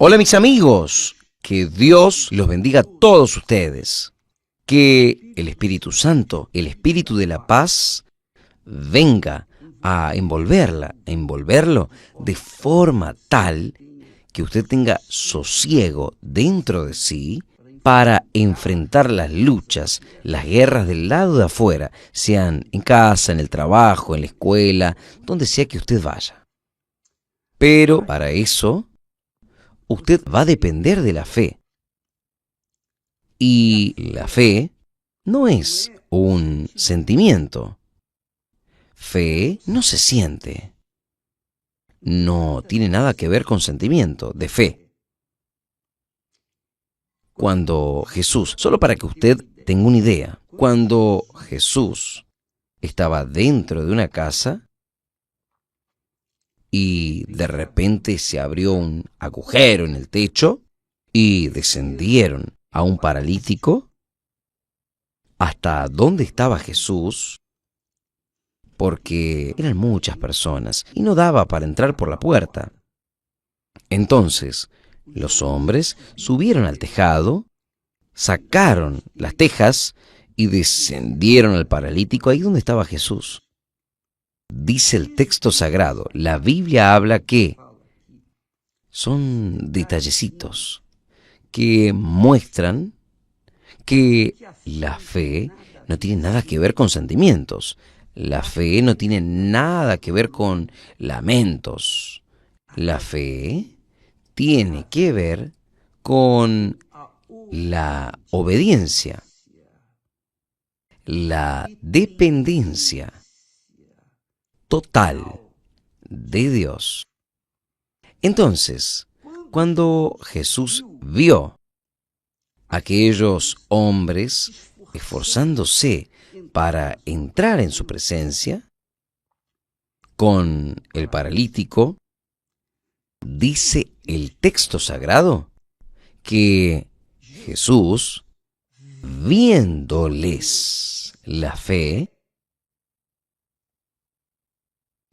Hola mis amigos, que Dios los bendiga a todos ustedes. Que el Espíritu Santo, el Espíritu de la paz, venga a envolverlo de forma tal que usted tenga sosiego dentro de sí para enfrentar las luchas, las guerras del lado de afuera, sean en casa, en el trabajo, en la escuela, donde sea que usted vaya. Pero para eso, usted va a depender de la fe. Y la fe no es un sentimiento. Fe no se siente. No tiene nada que ver con sentimiento de fe. Cuando Jesús, solo para que usted tenga una idea, cuando Jesús estaba dentro de una casa y de repente se abrió un agujero en el techo y descendieron a un paralítico, ¿hasta dónde estaba Jesús? Porque eran muchas personas y no daba para entrar por la puerta. Entonces, los hombres subieron al tejado, sacaron las tejas y descendieron al paralítico ahí donde estaba Jesús. Dice el texto sagrado, la Biblia habla que son detallecitos que muestran que la fe no tiene nada que ver con sentimientos. La fe no tiene nada que ver con lamentos. La fe tiene que ver con la obediencia, la dependencia total de Dios. Entonces, cuando Jesús vio a aquellos hombres esforzándose para entrar en su presencia, con el paralítico, dice el texto sagrado que Jesús, viéndoles la fe,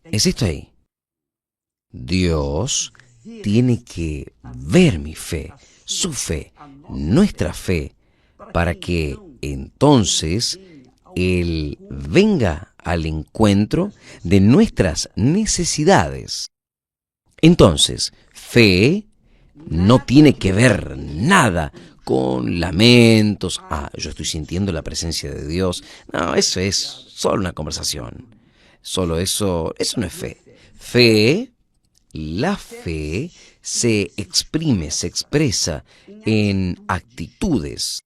es esto ahí. Dios tiene que ver mi fe, su fe, nuestra fe, para que entonces Él venga al encuentro de nuestras necesidades. Entonces, fe no tiene que ver nada con lamentos. Yo estoy sintiendo la presencia de Dios. No, eso es solo una conversación. Solo eso no es fe. La fe se exprime, se expresa en actitudes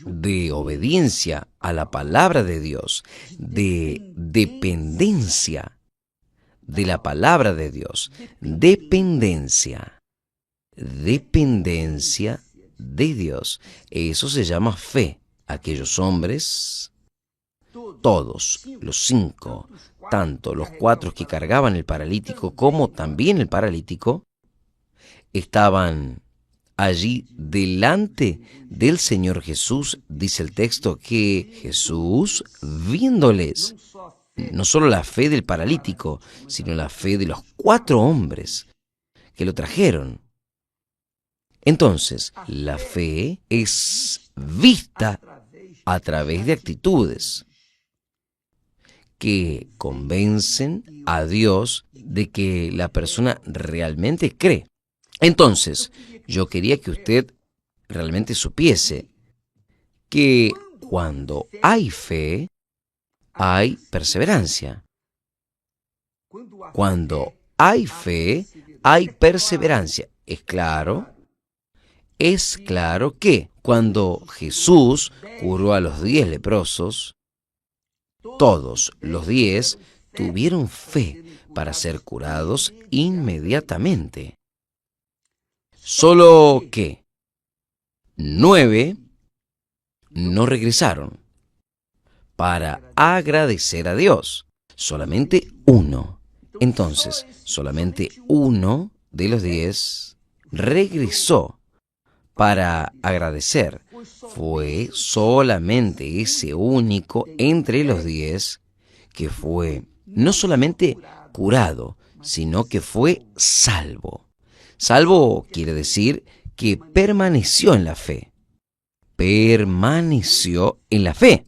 de obediencia a la palabra de Dios, de dependencia de la palabra de Dios, dependencia de Dios. Eso se llama fe. Aquellos hombres, todos, los 5, tanto los 4 que cargaban el paralítico como también el paralítico, estaban allí delante del Señor Jesús. Dice el texto que Jesús, viéndoles, no solo la fe del paralítico, sino la fe de los 4 hombres que lo trajeron. Entonces, la fe es vista a través de actitudes que convencen a Dios de que la persona realmente cree. Entonces, yo quería que usted realmente supiese que cuando hay fe, hay perseverancia. Cuando hay fe, hay perseverancia. Es claro que cuando Jesús curó a los 10 leprosos, todos los 10 tuvieron fe para ser curados inmediatamente. Solo que 9 no regresaron para agradecer a Dios. Solamente 1. Entonces, solamente 1 de los 10 regresó para agradecer. Fue solamente ese único entre los 10 que fue no solamente curado, sino que fue salvo. Salvo quiere decir que permaneció en la fe. Permaneció en la fe.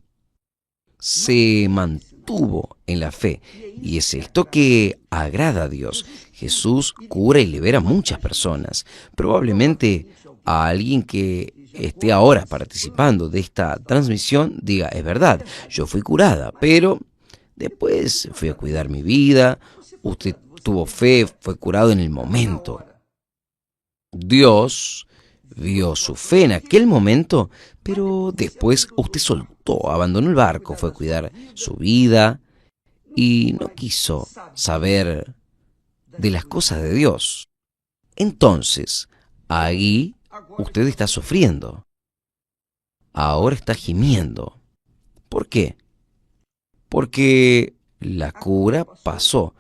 Se mantuvo en la fe. Y es esto que agrada a Dios. Jesús cura y libera a muchas personas. Probablemente a alguien que esté ahora participando de esta transmisión diga, es verdad, yo fui curada, pero después fui a cuidar mi vida. Usted tuvo fe, fue curado en el momento. Dios vio su fe en aquel momento, pero después usted soltó, abandonó el barco, fue a cuidar su vida y no quiso saber de las cosas de Dios. Entonces, ahí usted está sufriendo. Ahora está gimiendo. ¿Por qué? Porque la cura pasó.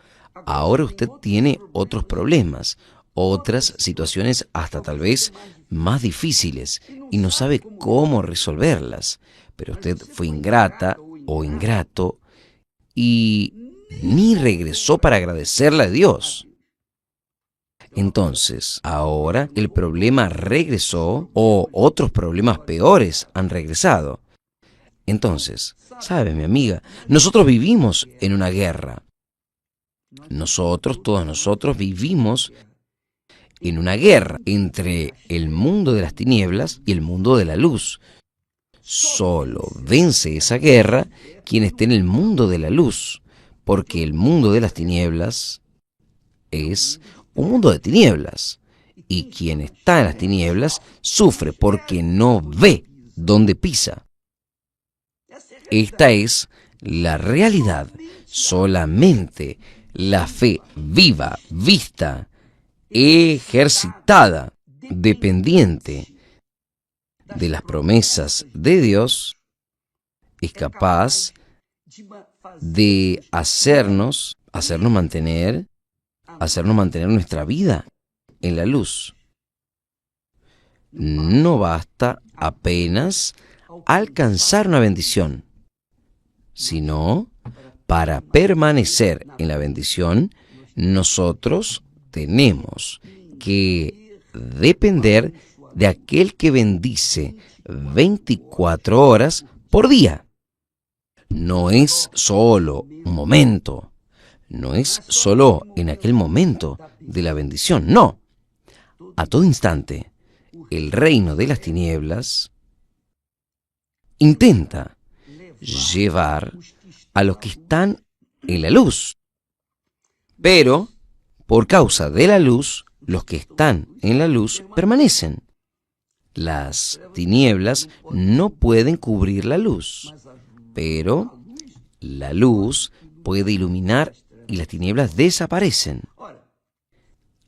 Ahora usted tiene otros problemas, otras situaciones hasta tal vez más difíciles y no sabe cómo resolverlas. Pero usted fue ingrata o ingrato y ni regresó para agradecerle a Dios. Entonces, ahora el problema regresó o otros problemas peores han regresado. Entonces, sabe, mi amiga, nosotros vivimos en una guerra. Nosotros, todos nosotros, vivimos en una guerra entre el mundo de las tinieblas y el mundo de la luz. Solo vence esa guerra quien esté en el mundo de la luz, porque el mundo de las tinieblas es un mundo de tinieblas, y quien está en las tinieblas sufre porque no ve dónde pisa. Esta es la realidad. Solamente la fe viva, vista, ejercitada, dependiente de las promesas de Dios, es capaz de hacernos mantener nuestra vida en la luz. No basta apenas alcanzar una bendición, sino para permanecer en la bendición, nosotros tenemos que depender de aquel que bendice 24 horas por día. No es solo un momento, no es solo en aquel momento de la bendición, no. A todo instante, el reino de las tinieblas intenta llevar a los que están en la luz. Pero, por causa de la luz, los que están en la luz permanecen. Las tinieblas no pueden cubrir la luz, pero la luz puede iluminar y las tinieblas desaparecen.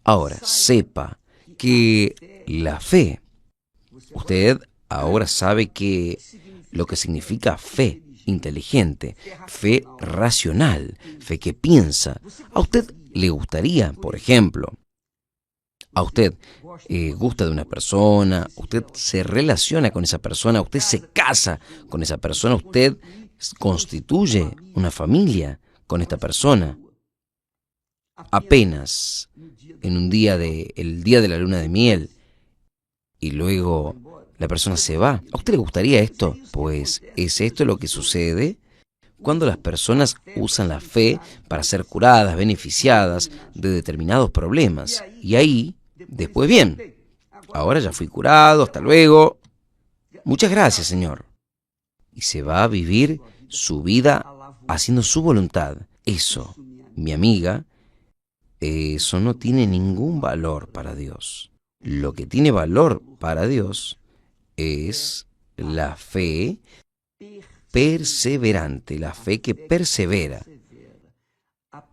Ahora, sepa que la fe, usted ahora sabe que lo que significa fe inteligente, fe racional, fe que piensa. ¿A usted le gustaría, por ejemplo, a usted gusta de una persona, usted se relaciona con esa persona, usted se casa con esa persona, usted constituye una familia con esta persona? Apenas en un día el día de la luna de miel, y luego la persona se va. ¿A usted le gustaría esto? Pues es esto lo que sucede cuando las personas usan la fe para ser curadas, beneficiadas de determinados problemas. Y ahí, después, bien, ahora ya fui curado, hasta luego. Muchas gracias, Señor. Y se va a vivir su vida haciendo su voluntad. Eso, mi amiga, eso no tiene ningún valor para Dios. Lo que tiene valor para Dios es la fe perseverante, la fe que persevera,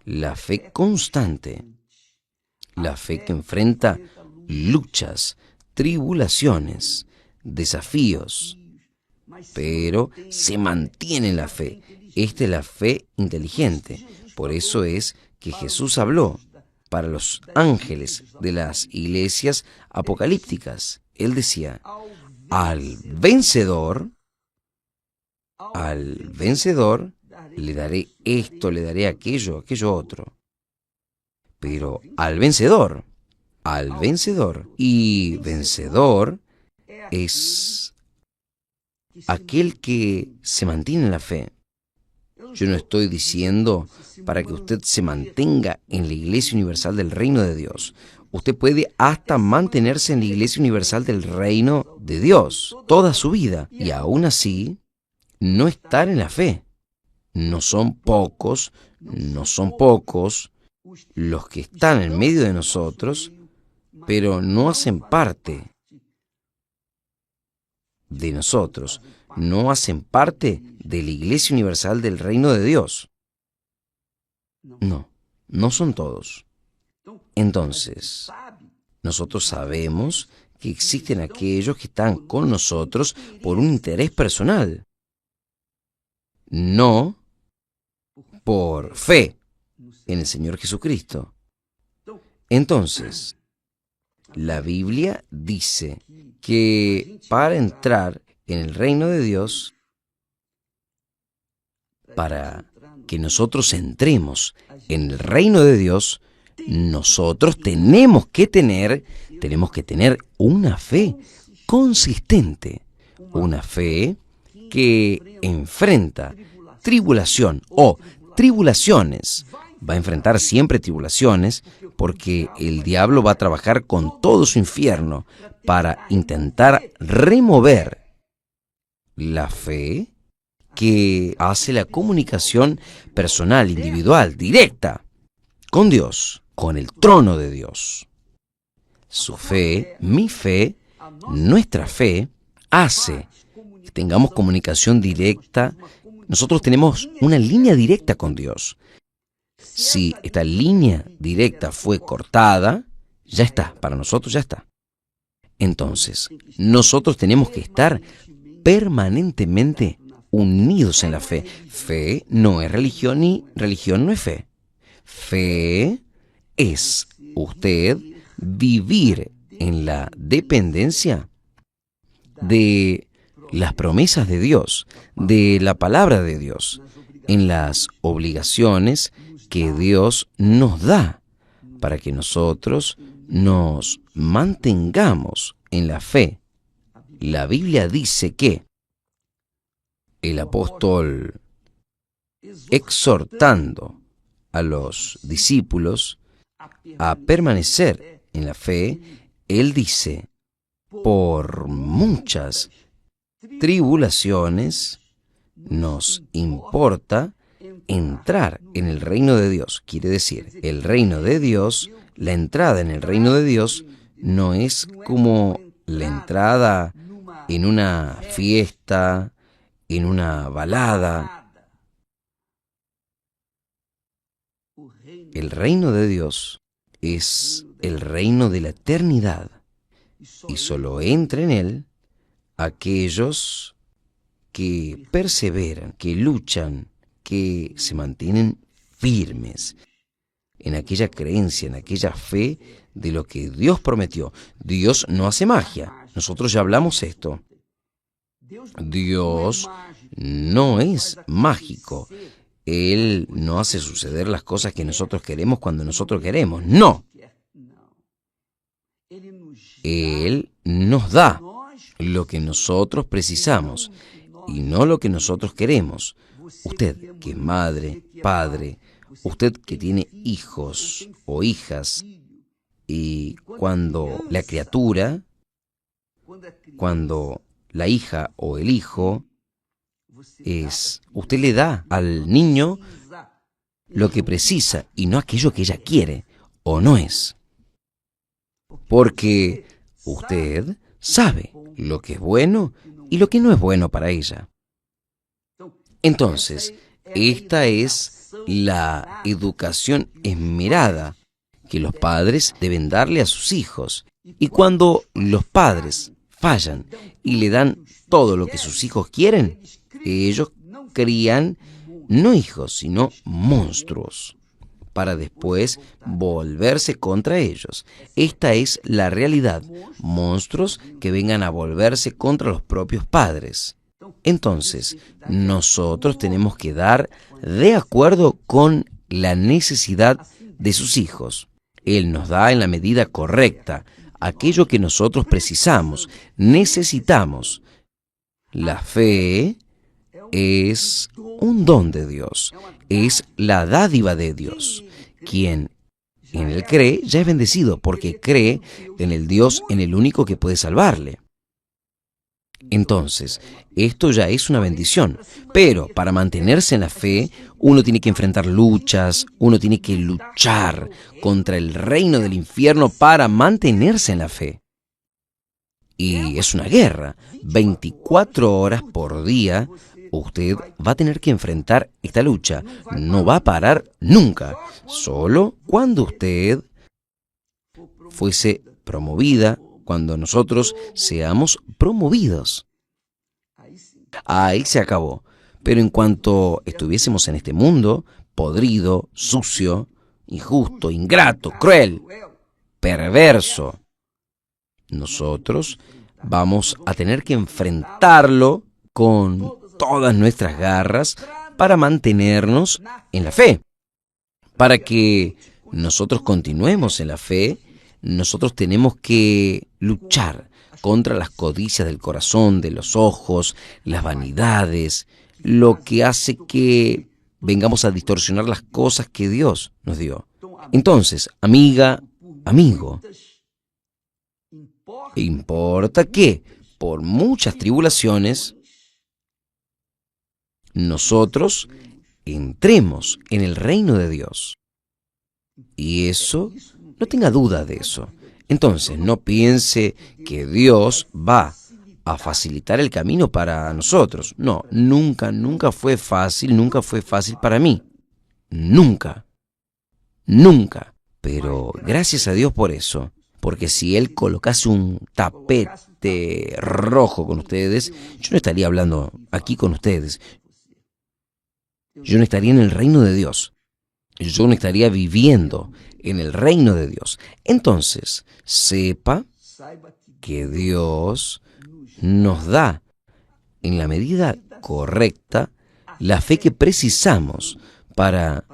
la fe constante, la fe que enfrenta luchas, tribulaciones, desafíos, pero se mantiene en la fe. Esta es la fe inteligente. Por eso es que Jesús habló para los ángeles de las iglesias apocalípticas. Él decía, al vencedor le daré esto, le daré aquello otro. Pero al vencedor, al vencedor. Y vencedor es aquel que se mantiene en la fe. Yo no estoy diciendo para que usted se mantenga en la Iglesia Universal del Reino de Dios. Usted puede hasta mantenerse en la Iglesia Universal del Reino de Dios toda su vida y aún así no estar en la fe. No son pocos los que están en medio de nosotros, pero no hacen parte de nosotros, no hacen parte de la Iglesia Universal del Reino de Dios. No, no son todos. Entonces, nosotros sabemos que existen aquellos que están con nosotros por un interés personal, no por fe en el Señor Jesucristo. Entonces, la Biblia dice que para entrar en el reino de Dios, para que nosotros entremos en el reino de Dios, nosotros tenemos que tener una fe consistente, una fe que enfrenta tribulación o tribulaciones. Va a enfrentar siempre tribulaciones porque el diablo va a trabajar con todo su infierno para intentar remover la fe que hace la comunicación personal, individual, directa con Dios, con el trono de Dios. Su fe, mi fe, nuestra fe hace que tengamos comunicación directa. Nosotros tenemos una línea directa con Dios. Si esta línea directa fue cortada, ya está, para nosotros ya está. Entonces, nosotros tenemos que estar permanentemente unidos en la fe. Fe no es religión y religión no es fe. Fe es usted vivir en la dependencia de las promesas de Dios, de la palabra de Dios, en las obligaciones que Dios nos da para que nosotros nos mantengamos en la fe. La Biblia dice que el apóstol, exhortando a los discípulos a permanecer en la fe, él dice, por muchas tribulaciones nos importa entrar en el reino de Dios. Quiere decir, el reino de Dios, la entrada en el reino de Dios no es como la entrada en una fiesta, en una balada. El reino de Dios es el reino de la eternidad y solo entra en él aquellos que perseveran, que luchan, que se mantienen firmes en aquella creencia, en aquella fe de lo que Dios prometió. Dios no hace magia. Nosotros ya hablamos esto. Dios no es mágico. Él no hace suceder las cosas que nosotros queremos cuando nosotros queremos. No. Él nos da lo que nosotros precisamos y no lo que nosotros queremos. Usted que es madre, padre, usted que tiene hijos o hijas, y cuando la criatura, cuando la hija o el hijo usted le da al niño lo que precisa y no aquello que ella quiere o no es. Porque usted sabe lo que es bueno y lo que no es bueno para ella. Entonces, esta es la educación esmerada que los padres deben darle a sus hijos. Y cuando los padres fallan y le dan todo lo que sus hijos quieren, ellos crían no hijos, sino monstruos, para después volverse contra ellos. Esta es la realidad, monstruos que vengan a volverse contra los propios padres. Entonces, nosotros tenemos que dar de acuerdo con la necesidad de sus hijos. Él nos da en la medida correcta aquello que nosotros precisamos, necesitamos. La fe es un don de Dios, es la dádiva de Dios. Quien en Él cree ya es bendecido porque cree en el Dios, en el único que puede salvarle. Entonces, esto ya es una bendición, pero para mantenerse en la fe, uno tiene que enfrentar luchas, uno tiene que luchar contra el reino del infierno para mantenerse en la fe. Y es una guerra, 24 horas por día, usted va a tener que enfrentar esta lucha, no va a parar nunca, solo cuando usted fuese promovida, cuando nosotros seamos promovidos. Ahí se acabó. Pero en cuanto estuviésemos en este mundo, podrido, sucio, injusto, ingrato, cruel, perverso, nosotros vamos a tener que enfrentarlo con todas nuestras garras para mantenernos en la fe. Para que nosotros continuemos en la fe, nosotros tenemos que luchar contra las codicias del corazón, de los ojos, las vanidades, lo que hace que vengamos a distorsionar las cosas que Dios nos dio. Entonces, amiga, amigo, importa que, por muchas tribulaciones, nosotros entremos en el reino de Dios. Y eso, no tenga duda de eso. Entonces, no piense que Dios va a facilitar el camino para nosotros. No, nunca fue fácil para mí. Nunca. Pero gracias a Dios por eso. Porque si Él colocase un tapete rojo con ustedes, yo no estaría hablando aquí con ustedes. Yo no estaría en el reino de Dios. Yo no estaría viviendo en el reino de Dios. Entonces, sepa que Dios nos da en la medida correcta la fe que precisamos para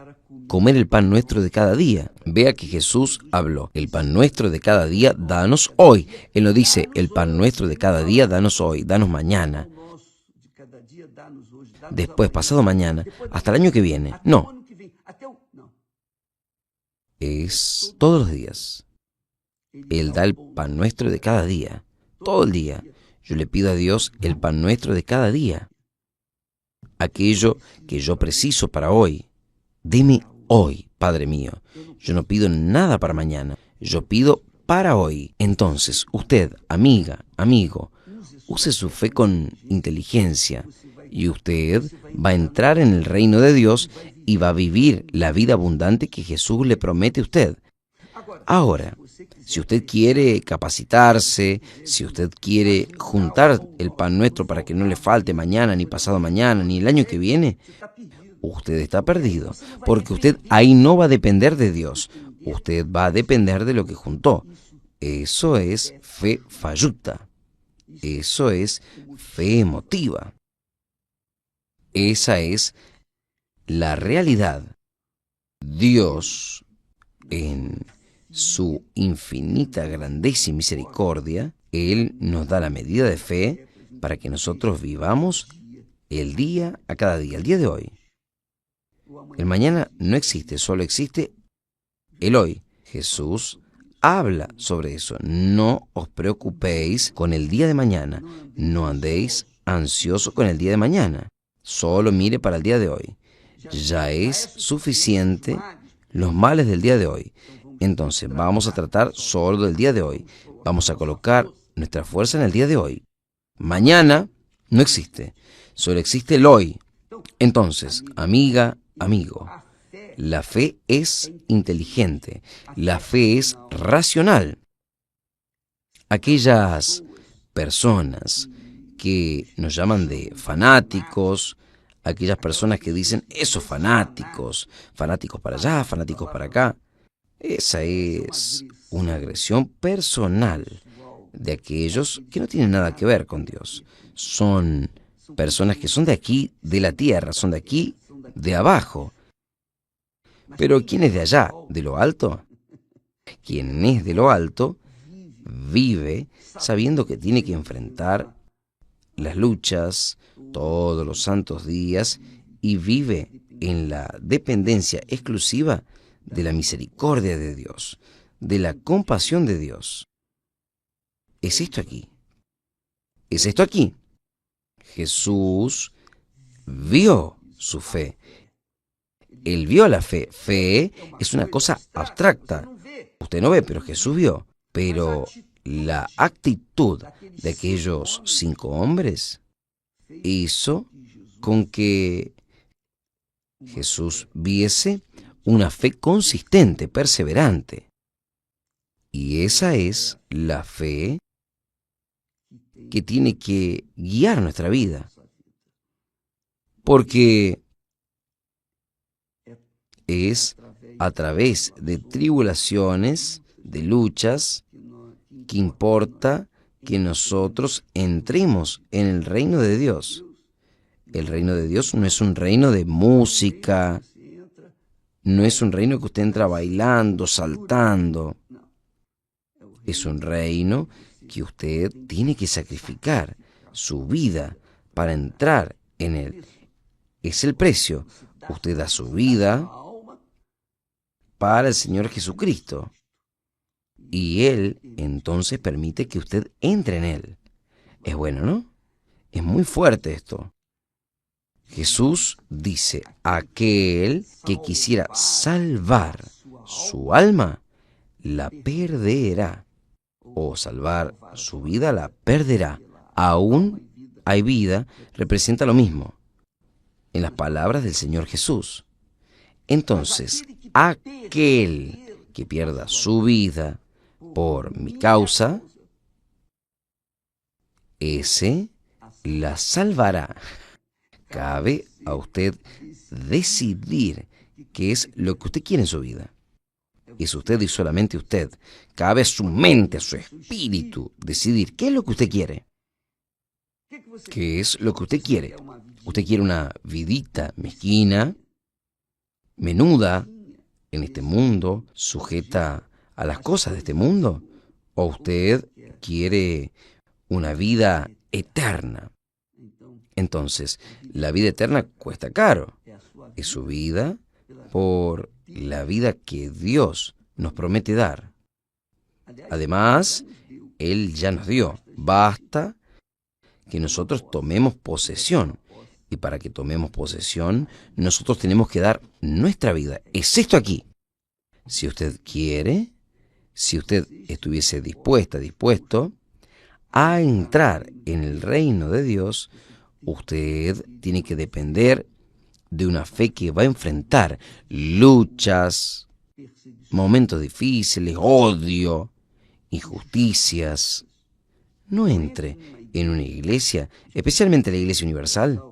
comer el pan nuestro de cada día. Vea que Jesús habló, el pan nuestro de cada día, danos hoy. Él no dice, el pan nuestro de cada día, danos hoy, danos mañana, después, pasado mañana, hasta el año que viene. No, es todos los días. Él da el pan nuestro de cada día, todo el día. Yo le pido a Dios el pan nuestro de cada día, aquello que yo preciso para hoy. Deme hoy, Padre mío. Yo no pido nada para mañana, yo pido para hoy. Entonces, usted, amiga, amigo, use su fe con inteligencia y usted va a entrar en el reino de Dios y va a vivir la vida abundante que Jesús le promete a usted. Ahora, si usted quiere capacitarse, si usted quiere juntar el pan nuestro para que no le falte mañana, ni pasado mañana, ni el año que viene, usted está perdido, porque usted ahí no va a depender de Dios, usted va a depender de lo que juntó. Eso es fe falluta, eso es fe emotiva. Esa es la realidad. Dios, en su infinita grandeza y misericordia, Él nos da la medida de fe para que nosotros vivamos el día a cada día, el día de hoy. El mañana no existe, solo existe el hoy. Jesús habla sobre eso. No os preocupéis con el día de mañana, no andéis ansiosos con el día de mañana. Solo mire para el día de hoy. Ya es suficiente los males del día de hoy. Entonces vamos a tratar solo del día de hoy. Vamos a colocar nuestra fuerza en el día de hoy. Mañana no existe, solo existe el hoy. Entonces, amiga, amigo, la fe es inteligente, la fe es racional. Aquellas personas que nos llaman de fanáticos, aquellas personas que dicen esos fanáticos, fanáticos para allá, fanáticos para acá, esa es una agresión personal de aquellos que no tienen nada que ver con Dios. Son personas que son de aquí, de la tierra, son de aquí, de abajo. Pero ¿quién es de allá, de lo alto? Quien es de lo alto vive sabiendo que tiene que enfrentar las luchas todos los santos días y vive en la dependencia exclusiva de la misericordia de Dios, de la compasión de Dios. Es esto aquí. Es esto aquí. Jesús vio su fe. Él vio la fe. Fe es una cosa abstracta. Usted no ve, pero Jesús vio. Pero la actitud de aquellos 5 hombres hizo con que Jesús viese una fe consistente, perseverante. Y esa es la fe que tiene que guiar nuestra vida. Porque es a través de tribulaciones, de luchas, que importa que nosotros entremos en el reino de Dios. El reino de Dios no es un reino de música, no es un reino que usted entra bailando, saltando. Es un reino que usted tiene que sacrificar su vida para entrar en él. Es el precio. Usted da su vida para el Señor Jesucristo. Y Él entonces permite que usted entre en Él. Es bueno, ¿no? Es muy fuerte esto. Jesús dice, aquel que quisiera salvar su alma, la perderá. O salvar su vida, la perderá. Aún hay vida, representa lo mismo en las palabras del Señor Jesús. Entonces, aquel que pierda su vida por mi causa, ese la salvará. Cabe a usted decidir qué es lo que usted quiere en su vida. Es usted y solamente usted. Cabe a su mente, a su espíritu, decidir qué es lo que usted quiere. ¿Qué es lo que usted quiere? ¿Usted quiere una vidita mezquina, menuda, en este mundo, sujeta a las cosas de este mundo? ¿O usted quiere una vida eterna? Entonces, la vida eterna cuesta caro. Es su vida por la vida que Dios nos promete dar. Además, Él ya nos dio. Basta que nosotros tomemos posesión. Y para que tomemos posesión, nosotros tenemos que dar nuestra vida. Es esto aquí. Si usted quiere, si usted estuviese dispuesto a entrar en el reino de Dios, usted tiene que depender de una fe que va a enfrentar luchas, momentos difíciles, odio, injusticias. No entre en una iglesia, especialmente la Iglesia Universal,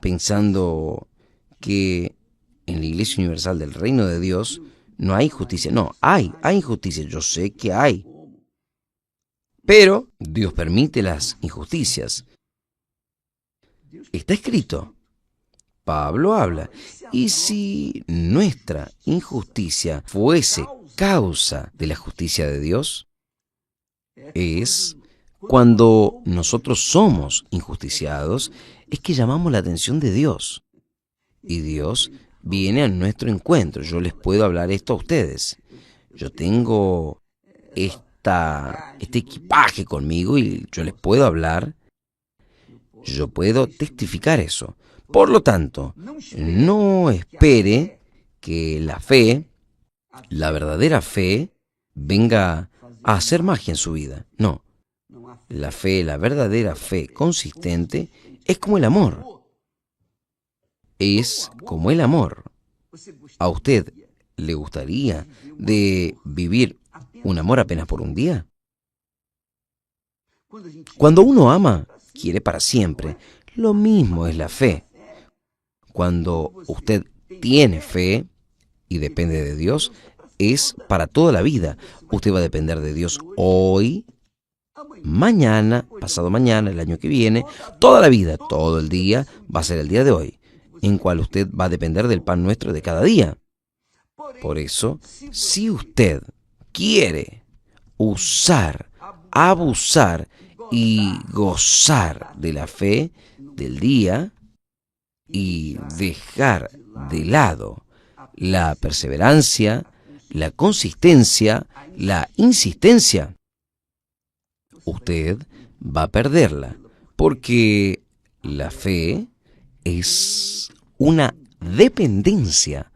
pensando que en la Iglesia Universal del Reino de Dios no hay justicia. No, hay injusticia, yo sé que hay. Pero Dios permite las injusticias. Está escrito. Pablo habla. Y si nuestra injusticia fuese causa de la justicia de Dios, es cuando nosotros somos injusticiados, es que llamamos la atención de Dios. Y Dios viene a nuestro encuentro. Yo les puedo hablar esto a ustedes. Yo tengo este equipaje conmigo y yo les puedo hablar. Yo puedo testificar eso. Por lo tanto, no espere que la fe, la verdadera fe, venga a hacer magia en su vida. No. La fe, la verdadera fe consistente, es como el amor. Es como el amor. ¿A usted le gustaría de vivir un amor apenas por un día? Cuando uno ama, quiere para siempre. Lo mismo es la fe. Cuando usted tiene fe y depende de Dios, es para toda la vida. Usted va a depender de Dios hoy, mañana, pasado mañana, el año que viene, toda la vida, todo el día va a ser el día de hoy, en cual usted va a depender del pan nuestro de cada día. Por eso, si usted quiere usar, abusar y gozar de la fe del día y dejar de lado la perseverancia, la consistencia, la insistencia, usted va a perderla, porque la fe es una dependencia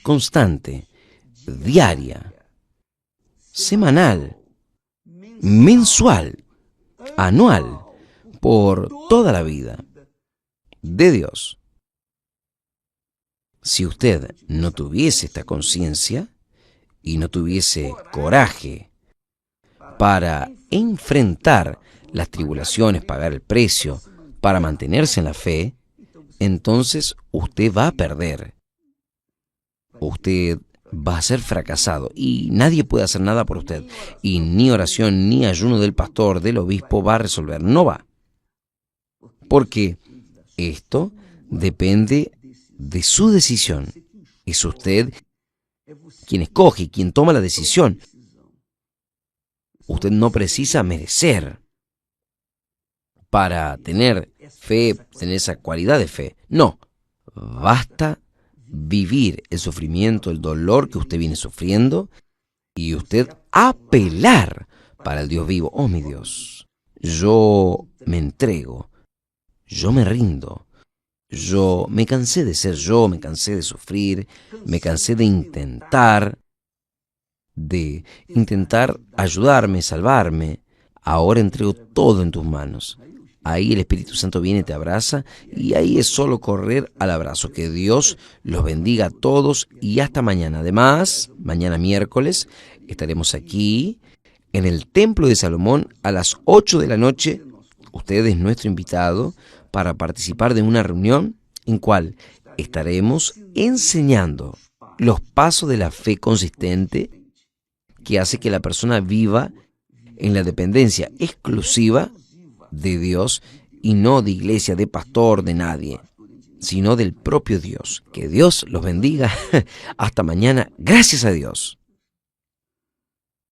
constante, diaria, semanal, mensual, anual, por toda la vida de Dios. Si usted no tuviese esta conciencia y no tuviese coraje para enfrentar las tribulaciones, pagar el precio, para mantenerse en la fe, entonces usted va a perder. Usted va a ser fracasado y nadie puede hacer nada por usted. Y ni oración ni ayuno del pastor, del obispo va a resolver. No va. Porque esto depende de su decisión. Es usted quien escoge, quien toma la decisión. Usted no precisa merecer para tener fe, tener esa cualidad de fe. No, basta vivir el sufrimiento, el dolor que usted viene sufriendo y usted apelar para el Dios vivo. Oh, mi Dios, yo me entrego, yo me rindo. Yo me cansé de ser yo, me cansé de sufrir, me cansé de intentar ayudarme, salvarme. Ahora entrego todo en tus manos. Ahí el Espíritu Santo viene, te abraza y ahí es solo correr al abrazo. Que Dios los bendiga a todos y hasta mañana. Además, mañana miércoles estaremos aquí en el Templo de Salomón a las 8 de la noche. Usted es nuestro invitado para participar de una reunión en cual estaremos enseñando los pasos de la fe consistente que hace que la persona viva en la dependencia exclusiva de Dios y no de iglesia, de pastor, de nadie, sino del propio Dios. Que Dios los bendiga. Hasta mañana. Gracias a Dios.